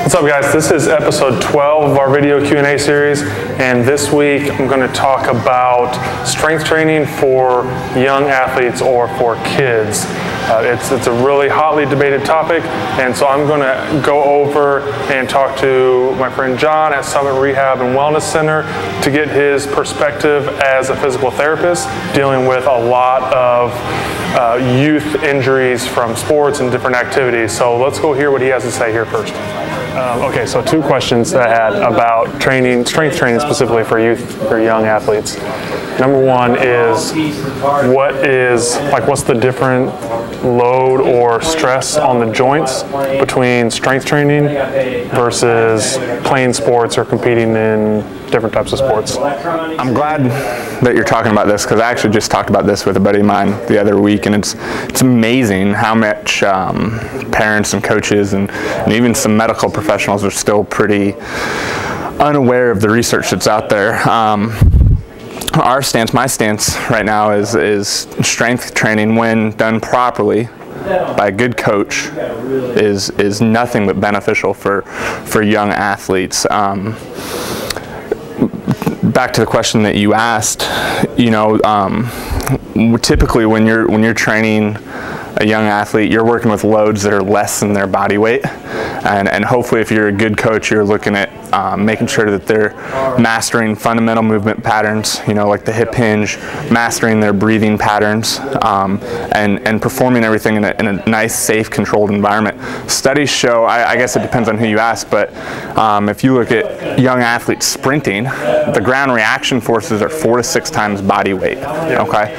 What's up, guys? This is episode 12 of our video Q&A series, and this week I'm going to talk about strength training for young athletes or for kids. It's a really hotly debated topic, and so I'm going to go over and talk to my friend John at Summit Rehab and Wellness Center to get his perspective as a physical therapist dealing with a lot of youth injuries from sports and different activities. So let's go hear what he has to say here first. Okay, so two questions that I had about training, strength training specifically for youth, for young athletes. Number one is, what's the different load or stress on the joints between strength training versus playing sports or competing in different types of sports? I'm glad that you're talking about this, because I actually just talked about this with a buddy of mine the other week, and it's amazing how much parents and coaches and even some medical professionals are still pretty unaware of the research that's out there. My stance right now is strength training, when done properly by a good coach, is nothing but beneficial for young athletes. Back to the question that you asked, typically when you're training a young athlete, you're working with loads that are less than their body weight, and hopefully if you're a good coach, you're looking at making sure that they're mastering fundamental movement patterns, like the hip hinge, mastering their breathing patterns, and performing everything in a nice, safe, controlled environment. Studies show, I guess it depends on who you ask, but if you look at young athletes sprinting, the ground reaction forces are 4 to 6 times body weight. Okay.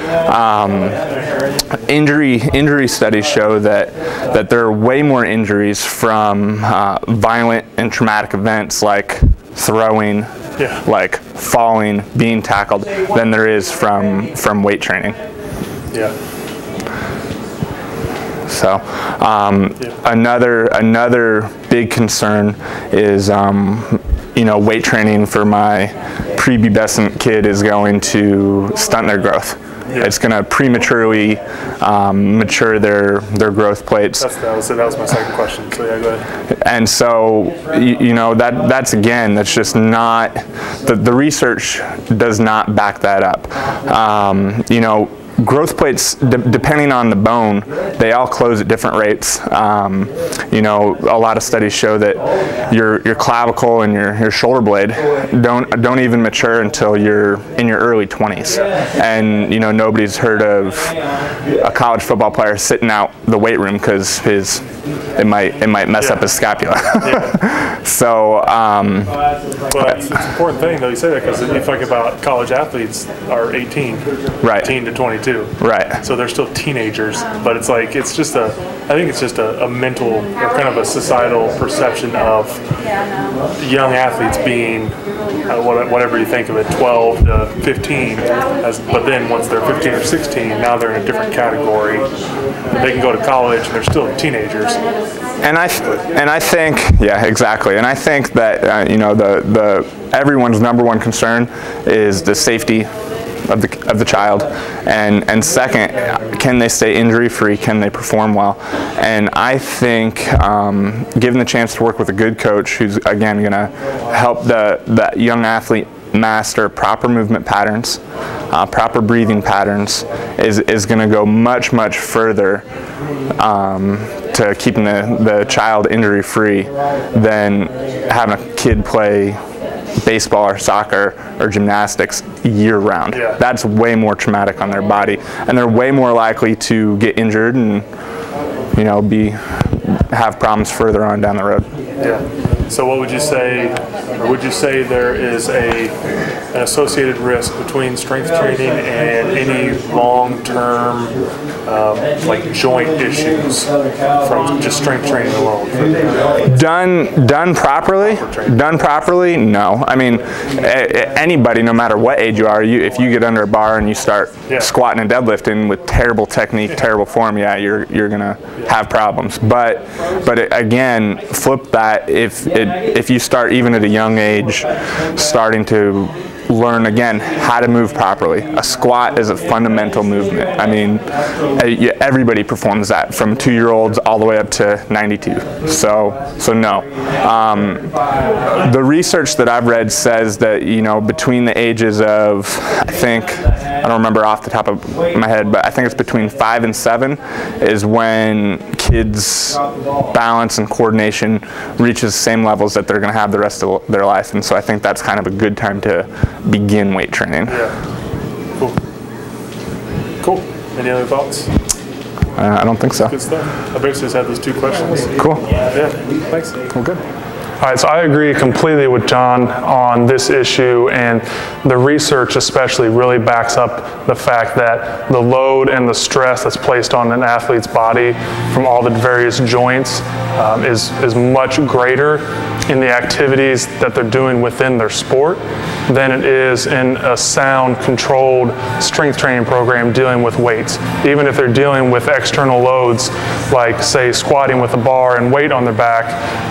Injury studies show that there are way more injuries from violent and traumatic events like throwing, like falling, being tackled, than there is from weight training. Yeah. So another big concern is weight training for my prepubescent kid is going to stunt their growth. Yeah. It's going to prematurely mature their growth plates. That was my second question. So yeah, go ahead. And so that's just not, the research does not back that up. Growth plates, depending on the bone, they all close at different rates. A lot of studies show that your clavicle and your shoulder blade don't even mature until you're in your early 20s. And nobody's heard of a college football player sitting out the weight room because it might mess up his scapula. So, well, it's an important thing though you say that, because if you think about college athletes are 18, right, 18 to 22. Right. So they're still teenagers, but I think it's just a mental or kind of a societal perception of young athletes being whatever you think of it, 12 to 15, but then once they're 15 or 16, now they're in a different category. They can go to college and they're still teenagers. And I think, yeah, exactly. And I think that everyone's number one concern is the safety of the child, and second, can they stay injury free? Can they perform well? And I think given the chance to work with a good coach who's again going to help that young athlete master proper movement patterns, proper breathing patterns, is going to go much further to keeping the child injury free than having a kid play baseball or soccer or gymnastics year round. Yeah. That's way more traumatic on their body, and they're way more likely to get injured and have problems further on down the road. Yeah. So what would you say, or would you say there is an associated risk between strength training and any long-term like joint issues from just strength training alone? Done properly, no. I mean, anybody, no matter what age you are, if you get under a bar and you start squatting and deadlifting with terrible technique, terrible form, you're gonna have problems. But again, flip that, if you start even at a young age starting to learn, again, how to move properly. A squat is a fundamental movement. I mean, everybody performs that, from 2-year-olds all the way up to 92. So no. The research that I've read says that, you know, between the ages of, I don't remember off the top of my head, but I think it's between 5 and 7 is when kids' balance and coordination reaches the same levels that they're going to have the rest of their life. And so I think that's kind of a good time to begin weight training. Yeah. Cool. Any other thoughts? I don't think so. Good stuff. I basically just had those 2 questions. Cool. Yeah. Thanks. Well, good. All right, so I agree completely with John on this issue, and the research especially really backs up the fact that the load and the stress that's placed on an athlete's body from all the various joints is much greater in the activities that they're doing within their sport than it is in a sound, controlled strength training program dealing with weights. Even if they're dealing with external loads, like say squatting with a bar and weight on their back,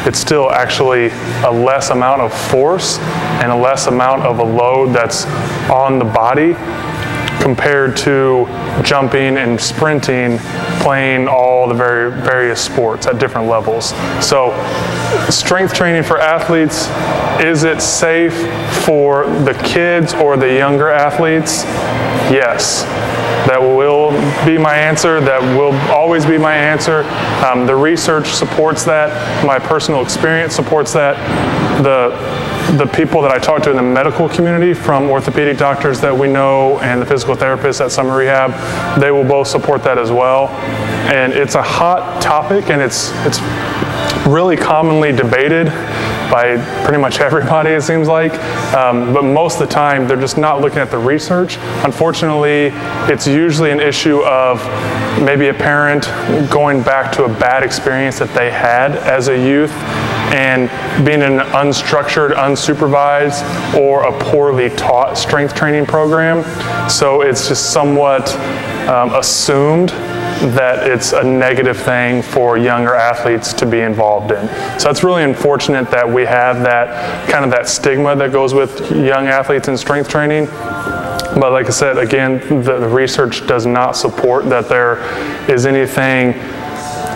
it's still actually a less amount of force and a less amount of a load that's on the body compared to jumping and sprinting, playing all the various sports at different levels. So strength training for athletes, is it safe for the kids or the younger athletes? Yes. That will be my answer. That will always be my answer. The research supports that. My personal experience supports that. The people that I talk to in the medical community, from orthopedic doctors that we know and the physical therapists at Summer Rehab, they will both support that as well. And it's a hot topic, and it's really commonly debated by pretty much everybody, it seems like. But most of the time, they're just not looking at the research. Unfortunately, it's usually an issue of maybe a parent going back to a bad experience that they had as a youth, and being in an unstructured, unsupervised, or a poorly taught strength training program. So it's just somewhat assumed that it's a negative thing for younger athletes to be involved in. So it's really unfortunate that we have that kind of that stigma that goes with young athletes in strength training. But like I said, again, the research does not support that there is anything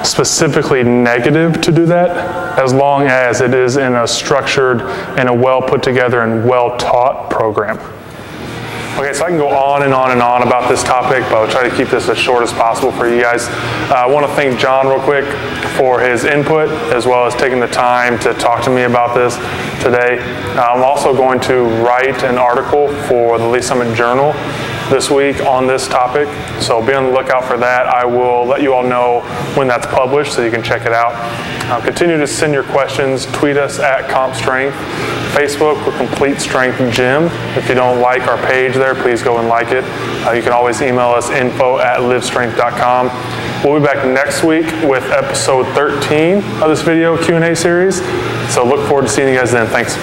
specifically negative to do that, as long as it is in a structured and a well put together and well taught program. Okay, so I can go on and on and on about this topic, but I'll try to keep this as short as possible for you guys. I want to thank John real quick for his input, as well as taking the time to talk to me about this today. I'm also going to write an article for the Lee Summit Journal this week on this topic, so be on the lookout for that. I will let you all know when that's published so you can check it out. Continue to send your questions. Tweet us at CompStrength. Facebook, we're Complete Strength Gym. If you don't like our page there, please go and like it. You can always email us info@livestrength.com. We'll be back next week with episode 13 of this video Q&A series. So look forward to seeing you guys then. Thanks.